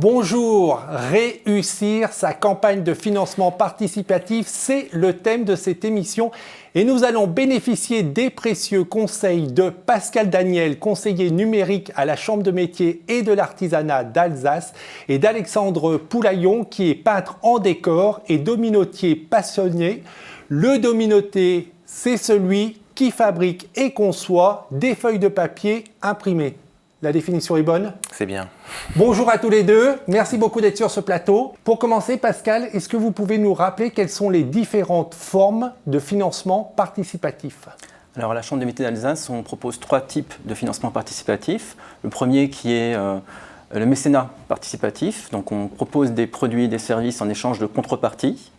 Bonjour, réussir sa campagne de financement participatif, c'est le thème de cette émission et nous allons bénéficier des précieux conseils de Pascal Daniel, conseiller numérique à la Chambre de métier et de l'artisanat d'Alsace et d'Alexandre Poulaillon qui est peintre en décor et dominotier passionné. Le dominoté, c'est celui qui fabrique et conçoit des feuilles de papier imprimées. La définition est bonne? C'est bien. Bonjour à tous les deux, merci beaucoup d'être sur ce plateau. Pour commencer, Pascal, est-ce que vous pouvez nous rappeler quelles sont les différentes formes de financement participatif? Alors à la Chambre de métiers d'Alsace, on propose 3 types de financement participatif. Le premier qui est le mécénat participatif, donc on propose des produits et des services en échange de contrepartie.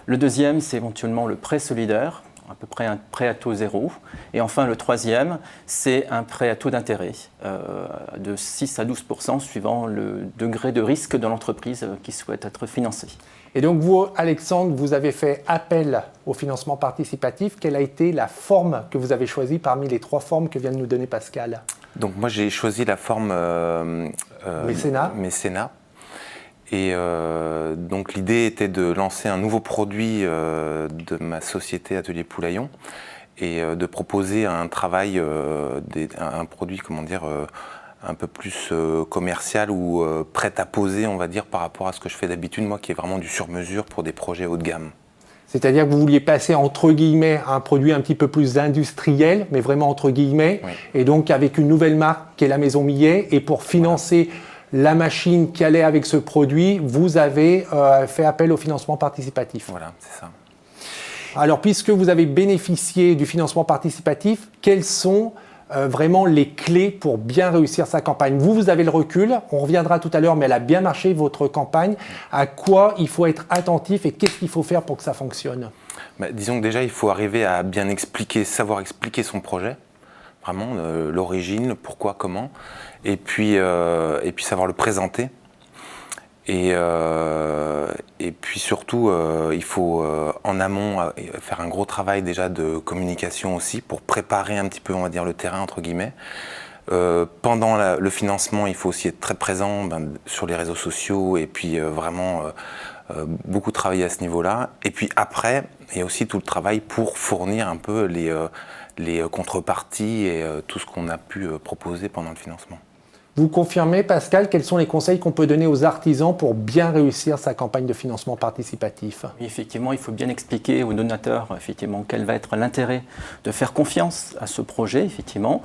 Le deuxième, c'est éventuellement le prêt solidaire, à peu près un prêt à taux zéro. Et enfin, le troisième, c'est un prêt à taux d'intérêt de 6 à 12% suivant le degré de risque de l'entreprise qui souhaite être financée. Et donc vous, Alexandre, vous avez fait appel au financement participatif. Quelle a été la forme que vous avez choisie parmi les 3 formes que vient de nous donner Pascal? Donc moi, j'ai choisi la forme mécénat. Et donc l'idée était de lancer un nouveau produit de ma société Atelier Poulaillon et de proposer un travail, un produit, un peu plus commercial ou prêt à poser, on va dire, par rapport à ce que je fais d'habitude, moi qui est vraiment du sur-mesure pour des projets haut de gamme. C'est-à-dire que vous vouliez passer entre guillemets à un produit un petit peu plus industriel, mais vraiment entre guillemets, oui. Et donc avec une nouvelle marque qui est la Maison Millet, et pour financer la machine qui allait avec ce produit, vous avez fait appel au financement participatif. Voilà, c'est ça. Alors, puisque vous avez bénéficié du financement participatif, quelles sont vraiment les clés pour bien réussir sa campagne? Vous avez le recul, on reviendra tout à l'heure, mais elle a bien marché, votre campagne. À quoi il faut être attentif et qu'est-ce qu'il faut faire pour que ça fonctionne? Disons que déjà, il faut arriver à bien expliquer, savoir expliquer son projet. Vraiment, l'origine, le pourquoi, comment, et puis savoir le présenter. Et puis surtout, il faut en amont faire un gros travail déjà de communication aussi pour préparer un petit peu, on va dire, le terrain, entre guillemets. Pendant le financement, il faut aussi être très présent sur les réseaux sociaux et puis vraiment beaucoup travailler à ce niveau-là. Et puis après, il y a aussi tout le travail pour fournir un peu les contreparties et tout ce qu'on a pu proposer pendant le financement. Vous confirmez, Pascal, quels sont les conseils qu'on peut donner aux artisans pour bien réussir sa campagne de financement participatif? Oui, effectivement, il faut bien expliquer aux donateurs quel va être l'intérêt de faire confiance à ce projet, effectivement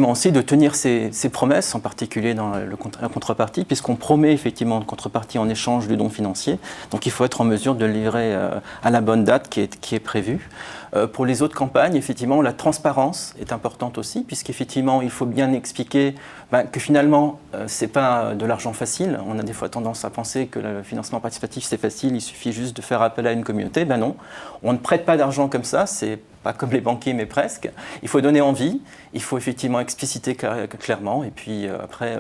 aussi de tenir ses promesses, en particulier dans la contrepartie, puisqu'on promet effectivement une contrepartie en échange du don financier. Donc il faut être en mesure de livrer à la bonne date qui est prévue. Pour les autres campagnes, effectivement, la transparence est importante aussi, puisqu'effectivement, il faut bien expliquer que finalement, ce n'est pas de l'argent facile. On a des fois tendance à penser que le financement participatif, c'est facile, il suffit juste de faire appel à une communauté. Ben non, on ne prête pas d'argent comme ça, c'est pas comme les banquiers, mais presque. Il faut donner envie, il faut effectivement expliciter clairement, et puis après,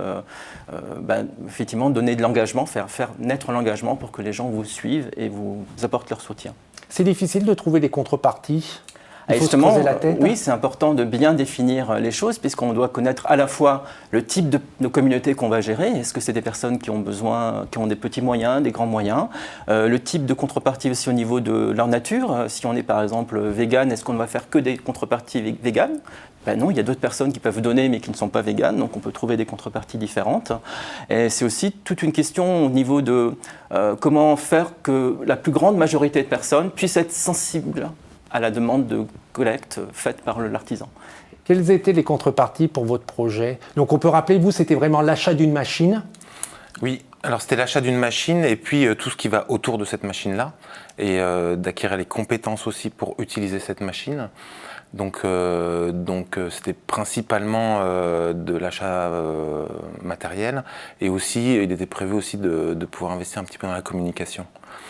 effectivement, donner de l'engagement, faire naître l'engagement pour que les gens vous suivent et vous apportent leur soutien. C'est difficile de trouver des contreparties? Il faut se creuser la tête. Oui, c'est important de bien définir les choses puisqu'on doit connaître à la fois le type de communauté qu'on va gérer. Est-ce que c'est des personnes qui ont des petits moyens, des grands moyens? Le type de contrepartie aussi au niveau de leur nature. Si on est par exemple vegan, est-ce qu'on ne va faire que des contreparties véganes? Non, il y a d'autres personnes qui peuvent donner mais qui ne sont pas véganes, donc on peut trouver des contreparties différentes. Et c'est aussi toute une question au niveau de comment faire que la plus grande majorité de personnes puissent être sensibles à la demande de collecte faite par l'artisan. Quelles étaient les contreparties pour votre projet? Donc on peut rappeler, vous, c'était vraiment l'achat d'une machine? Oui, alors c'était l'achat d'une machine et puis tout ce qui va autour de cette machine-là et d'acquérir les compétences aussi pour utiliser cette machine. Donc c'était principalement de l'achat matériel et aussi il était prévu aussi de pouvoir investir un petit peu dans la communication.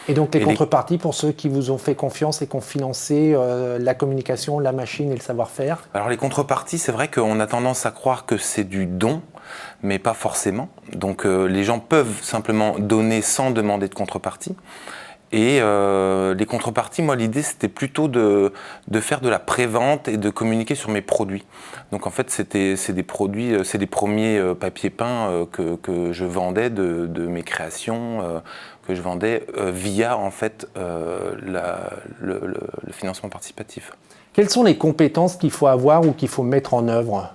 Et donc les contreparties pour ceux qui vous ont fait confiance et qui ont financé la communication, la machine et le savoir-faire? Alors les contreparties, c'est vrai qu'on a tendance à croire que c'est du don, mais pas forcément. Donc les gens peuvent simplement donner sans demander de contrepartie. Et les contreparties, moi, l'idée, c'était plutôt de faire de la prévente et de communiquer sur mes produits. Donc, en fait, c'est des produits, c'est les premiers papiers peints que je vendais de mes créations, que je vendais via, en fait, le financement participatif. Quelles sont les compétences qu'il faut avoir ou qu'il faut mettre en œuvre?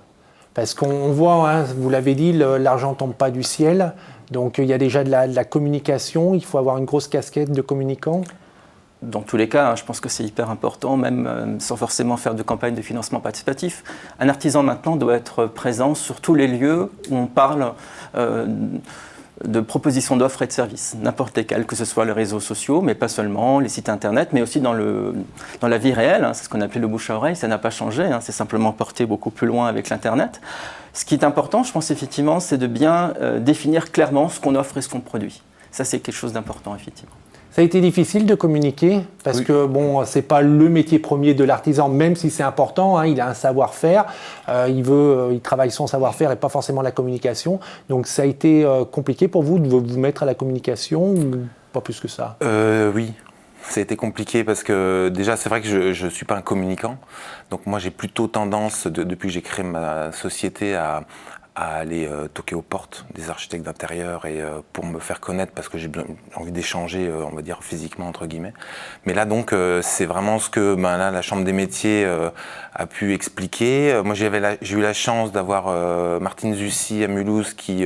Parce qu'on voit, hein, vous l'avez dit, l'argent ne tombe pas du ciel. Donc il y a déjà de la communication, il faut avoir une grosse casquette de communicant. Dans tous les cas, je pense que c'est hyper important, même sans forcément faire de campagne de financement participatif. Un artisan maintenant doit être présent sur tous les lieux où on parle de propositions d'offres et de services, n'importe lesquels, que ce soit les réseaux sociaux, mais pas seulement, les sites internet, mais aussi dans la vie réelle. C'est ce qu'on appelait le bouche à oreille, ça n'a pas changé, c'est simplement porté beaucoup plus loin avec l'internet. Ce qui est important, je pense effectivement, c'est de bien définir clairement ce qu'on offre et ce qu'on produit. Ça, c'est quelque chose d'important, effectivement. Ça a été difficile de communiquer parce que bon, c'est pas le métier premier de l'artisan, même si c'est important. Hein, il a un savoir-faire, il travaille son savoir-faire et pas forcément la communication. Donc ça a été compliqué pour vous de vous mettre à la communication ou pas plus que ça? Oui. Ça a été compliqué parce que déjà c'est vrai que je ne suis pas un communicant, donc moi j'ai plutôt tendance, depuis que j'ai créé ma société, à aller toquer aux portes des architectes d'intérieur et pour me faire connaître parce que j'ai envie d'échanger, on va dire physiquement entre guillemets. Mais là donc c'est vraiment ce que là, la Chambre des métiers a pu expliquer. Moi j'ai eu la chance d'avoir Martine Zussy à Mulhouse qui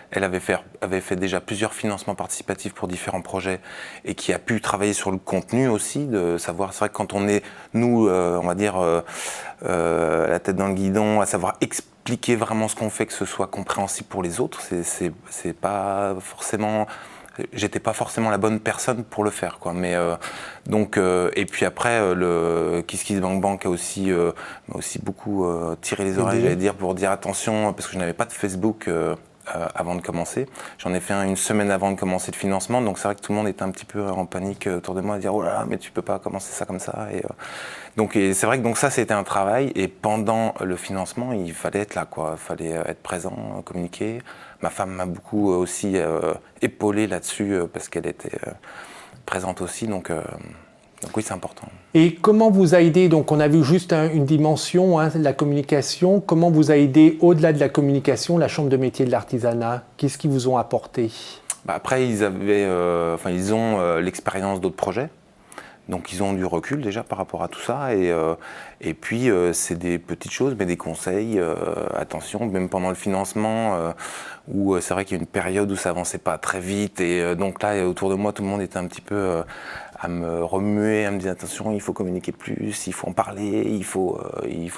elle avait fait déjà plusieurs financements participatifs pour différents projets et qui a pu travailler sur le contenu aussi, de savoir, c'est vrai que quand on est nous on va dire la tête dans le guidon, à savoir expliquer vraiment ce qu'on fait, que ce soit compréhensible pour les autres, c'est pas forcément, j'étais pas forcément la bonne personne pour le faire, quoi. Mais donc et puis après le KissKissBankBank a aussi beaucoup tiré les oreilles, j'allais dire, pour dire attention, parce que je n'avais pas de Facebook avant de commencer. J'en ai fait une semaine avant de commencer le financement, donc c'est vrai que tout le monde était un petit peu en panique autour de moi, à dire oh là là, mais tu peux pas commencer ça comme ça. Et c'est vrai que donc ça c'était un travail, et pendant le financement il fallait être là, quoi. Il fallait être présent, communiquer. Ma femme m'a beaucoup aussi épaulé là-dessus parce qu'elle était présente aussi, donc oui, c'est important. Et comment vous a aidé, donc on a vu juste une dimension, la communication, comment vous a aidé au-delà de la communication, la Chambre de métier de l'artisanat? Qu'est-ce qu'ils vous ont apporté? Après, ils ont l'expérience d'autres projets, donc ils ont du recul déjà par rapport à tout ça, et puis c'est des petites choses, mais des conseils, attention, même pendant le financement, où c'est vrai qu'il y a une période où ça avançait pas très vite, et donc là, autour de moi, tout le monde était un petit peu à me remuer, à me dire attention, il faut communiquer plus, il faut en parler, il faut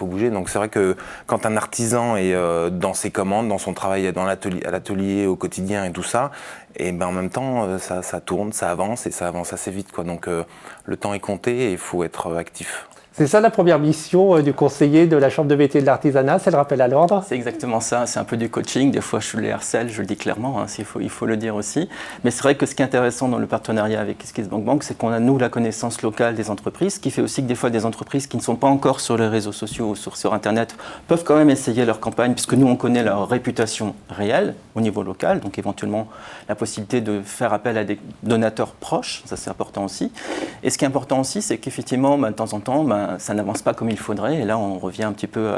bouger. Donc c'est vrai que quand un artisan est dans ses commandes, dans son travail à l'atelier, au quotidien et tout ça, et ben en même temps ça tourne, ça avance, et ça avance assez vite, quoi. Donc le temps est compté et il faut être actif. C'est ça la première mission du conseiller de la Chambre de métier de l'artisanat, c'est le rappel à l'ordre? C'est exactement ça, c'est un peu du coaching, des fois je les harcèle, je le dis clairement, il faut le dire aussi. Mais c'est vrai que ce qui est intéressant dans le partenariat avec KissKissBankBank, c'est qu'on a nous la connaissance locale des entreprises, ce qui fait aussi que des fois des entreprises qui ne sont pas encore sur les réseaux sociaux ou sur Internet peuvent quand même essayer leur campagne, puisque nous on connaît leur réputation réelle au niveau local, donc éventuellement la possibilité de faire appel à des donateurs proches, ça c'est important aussi. Et ce qui est important aussi, c'est qu'effectivement, de temps en temps, ça n'avance pas comme il faudrait. Et là, on revient un petit peu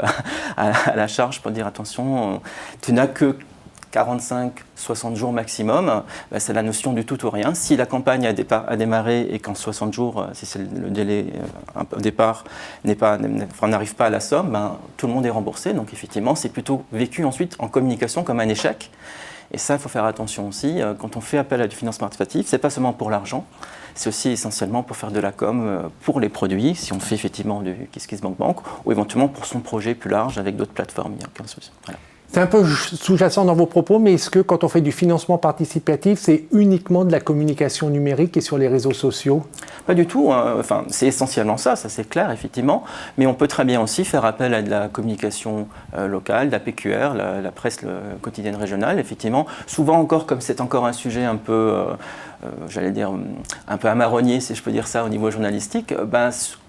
à la charge pour dire attention, tu n'as que 45-60 jours maximum. C'est la notion du tout ou rien. Si la campagne a démarré et qu'en 60 jours, si c'est le délai au départ n'arrive pas à la somme, tout le monde est remboursé. Donc effectivement, c'est plutôt vécu ensuite en communication comme un échec. Et ça, il faut faire attention aussi. Quand on fait appel à du financement participatif, ce n'est pas seulement pour l'argent, c'est aussi essentiellement pour faire de la com pour les produits, si on fait effectivement du KissKissBankBank, ou éventuellement pour son projet plus large avec d'autres plateformes. Il n'y a aucun souci. Voilà. C'est un peu sous-jacent dans vos propos, mais est-ce que quand on fait du financement participatif, c'est uniquement de la communication numérique et sur les réseaux sociaux? Pas du tout. Enfin, c'est essentiellement ça c'est clair, effectivement. Mais on peut très bien aussi faire appel à de la communication locale, de la PQR, la presse quotidienne régionale, effectivement. Souvent encore, comme c'est encore un sujet un peu... j'allais dire, un peu amarronnier, si je peux dire ça, au niveau journalistique,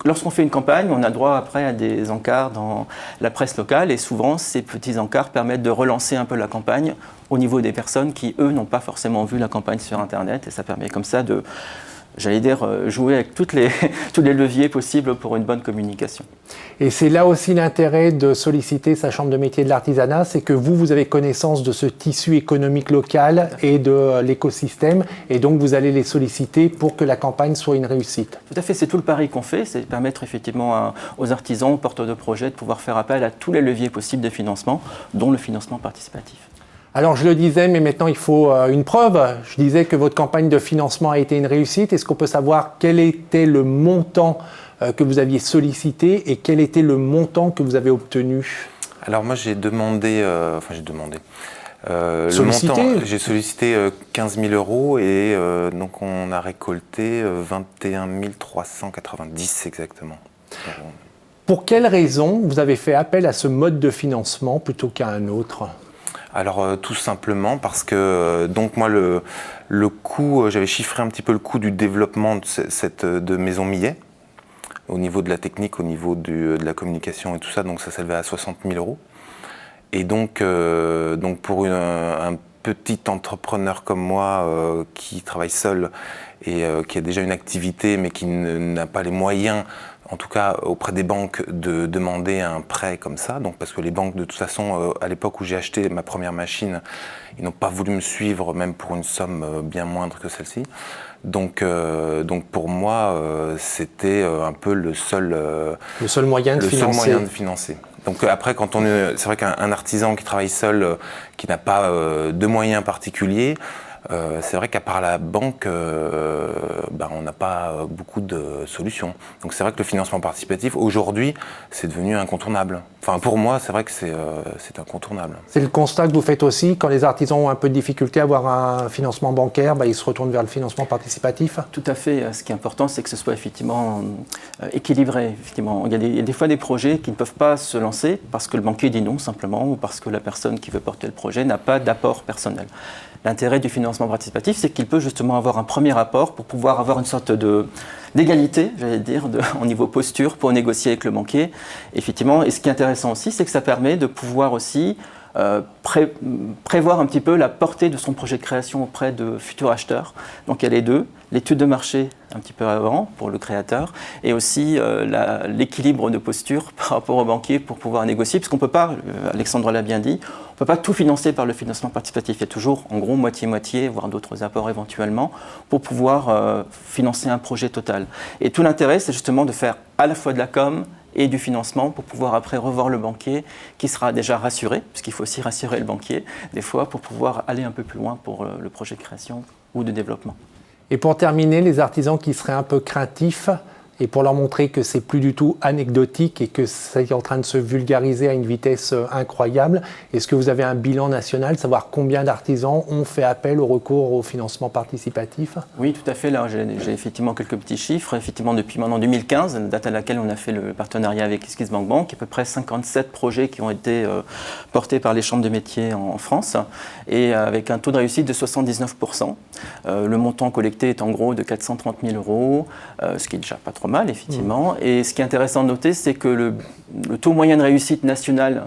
lorsqu'on fait une campagne, on a droit après à des encarts dans la presse locale, et souvent, ces petits encarts permettent de relancer un peu la campagne au niveau des personnes qui, eux, n'ont pas forcément vu la campagne sur Internet, et ça permet comme ça j'allais dire, jouer avec tous les leviers possibles pour une bonne communication. Et c'est là aussi l'intérêt de solliciter sa chambre de métier de l'artisanat, c'est que vous avez connaissance de ce tissu économique local et de l'écosystème, et donc vous allez les solliciter pour que la campagne soit une réussite. Tout à fait, c'est tout le pari qu'on fait, c'est permettre effectivement aux artisans, aux porteurs de projets de pouvoir faire appel à tous les leviers possibles de financement, dont le financement participatif. Alors je le disais, mais maintenant il faut une preuve. Je disais que votre campagne de financement a été une réussite. Est-ce qu'on peut savoir quel était le montant que vous aviez sollicité et quel était le montant que vous avez obtenu? Alors moi j'ai demandé, Sollicité. le montant, j'ai sollicité 15 000 € et donc on a récolté 21 390 exactement. Pour quelle raison vous avez fait appel à ce mode de financement plutôt qu'à un autre? Alors tout simplement parce que donc moi le coût, j'avais chiffré un petit peu le coût du développement de Maison Millet au niveau de la technique, au niveau de la communication et tout ça, donc ça s'élevait à 60 000 €. Et donc pour un petit entrepreneur comme moi qui travaille seul et qui a déjà une activité mais qui n'a pas les moyens, en tout cas auprès des banques, de demander un prêt comme ça, donc parce que les banques de toute façon à l'époque où j'ai acheté ma première machine, ils n'ont pas voulu me suivre même pour une somme bien moindre que celle-ci. Donc pour moi c'était un peu le seul moyen de financer. Donc après, c'est vrai qu'un artisan qui travaille seul, qui n'a pas de moyens particuliers, c'est vrai qu'à part la banque, on n'a pas beaucoup de solutions. Donc c'est vrai que le financement participatif, aujourd'hui, c'est devenu incontournable. Enfin, pour moi, c'est vrai que c'est incontournable. C'est le constat que vous faites aussi, quand les artisans ont un peu de difficulté à avoir un financement bancaire, ils se retournent vers le financement participatif? Tout à fait. Ce qui est important, c'est que ce soit effectivement équilibré. Effectivement. Il y a des fois des projets qui ne peuvent pas se lancer parce que le banquier dit non, simplement, ou parce que la personne qui veut porter le projet n'a pas d'apport personnel. L'intérêt du financement participatif, c'est qu'il peut justement avoir un premier apport pour pouvoir avoir une sorte d'égalité, j'allais dire, au niveau posture pour négocier avec le banquier. Effectivement, et ce qui est intéressant aussi, c'est que ça permet de pouvoir aussi prévoir un petit peu la portée de son projet de création auprès de futurs acheteurs. Donc il y a les deux, l'étude de marché un petit peu avant pour le créateur et aussi l'équilibre de posture par rapport au banquier pour pouvoir négocier, parce qu'on ne peut pas, Alexandre l'a bien dit, on ne peut pas tout financer par le financement participatif. Il y a toujours en gros moitié-moitié, voire d'autres apports éventuellement, pour pouvoir financer un projet total. Et tout l'intérêt, c'est justement de faire à la fois de la com et du financement pour pouvoir après revoir le banquier qui sera déjà rassuré, puisqu'il faut aussi rassurer le banquier des fois pour pouvoir aller un peu plus loin pour le projet de création ou de développement. Et pour terminer, les artisans qui seraient un peu craintifs, et pour leur montrer que c'est plus du tout anecdotique et que c'est en train de se vulgariser à une vitesse incroyable, est-ce que vous avez un bilan national, savoir combien d'artisans ont fait appel au recours au financement participatif? Oui, tout à fait. Là, j'ai effectivement quelques petits chiffres. Effectivement, depuis maintenant 2015, la date à laquelle on a fait le partenariat avec KissKissBankBank, il y a à peu près 57 projets qui ont été portés par les chambres de métiers en France, et avec un taux de réussite de 79%. Le montant collecté est en gros de 430 000 €, ce qui est déjà pas trop mal, effectivement. Et ce qui est intéressant de noter, c'est que le taux moyen de réussite national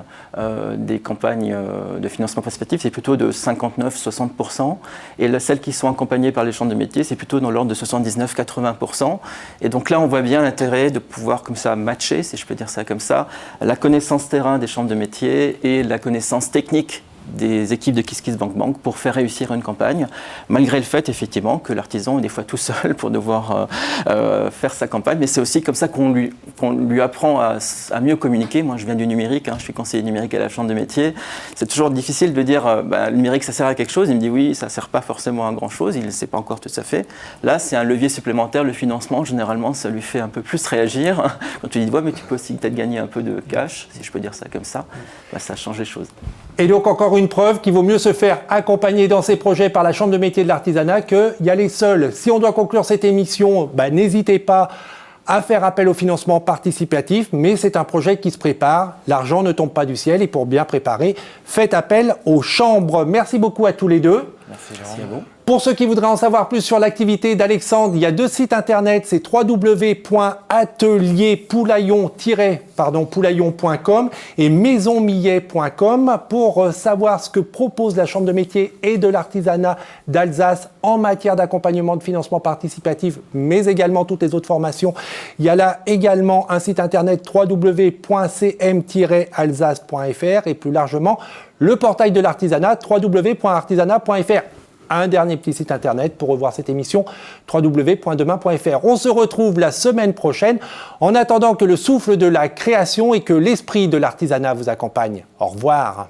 des campagnes de financement participatif, c'est plutôt de 59-60%. Et celles qui sont accompagnées par les chambres de métiers, c'est plutôt dans l'ordre de 79-80%. Et donc là, on voit bien l'intérêt de pouvoir comme ça matcher, si je peux dire ça comme ça, la connaissance terrain des chambres de métiers et la connaissance technique des équipes de KissKissBankBank pour faire réussir une campagne, malgré le fait effectivement que l'artisan est des fois tout seul pour devoir faire sa campagne, mais c'est aussi comme ça qu'on lui apprend à mieux communiquer. Moi je viens du numérique, je suis conseiller numérique à la chambre de métier, c'est toujours difficile de dire le numérique ça sert à quelque chose, il me dit oui ça ne sert pas forcément à grand chose, il ne sait pas encore tout à fait. Là c'est un levier supplémentaire, le financement généralement ça lui fait un peu plus réagir, quand tu dis ouais, mais tu peux aussi peut-être gagner un peu de cash, si je peux dire ça comme ça, ça change les choses. Et donc encore une preuve qu'il vaut mieux se faire accompagner dans ces projets par la Chambre de métier de l'artisanat qu'y aller seul. Si on doit conclure cette émission, n'hésitez pas à faire appel au financement participatif, mais c'est un projet qui se prépare, l'argent ne tombe pas du ciel et pour bien préparer, faites appel aux chambres. Merci beaucoup à tous les deux. Merci à vous. Pour ceux qui voudraient en savoir plus sur l'activité d'Alexandre, il y a 2 sites internet, c'est www.atelierpoulaillon.com et maisonmillet.com pour savoir ce que propose la Chambre de métier et de l'artisanat d'Alsace en matière d'accompagnement de financement participatif, mais également toutes les autres formations. Il y a là également un site internet www.cm-alsace.fr et plus largement le portail de l'artisanat www.artisanat.fr. Un dernier petit site internet pour revoir cette émission, www.demain.fr. On se retrouve la semaine prochaine, en attendant que le souffle de la création et que l'esprit de l'artisanat vous accompagne. Au revoir.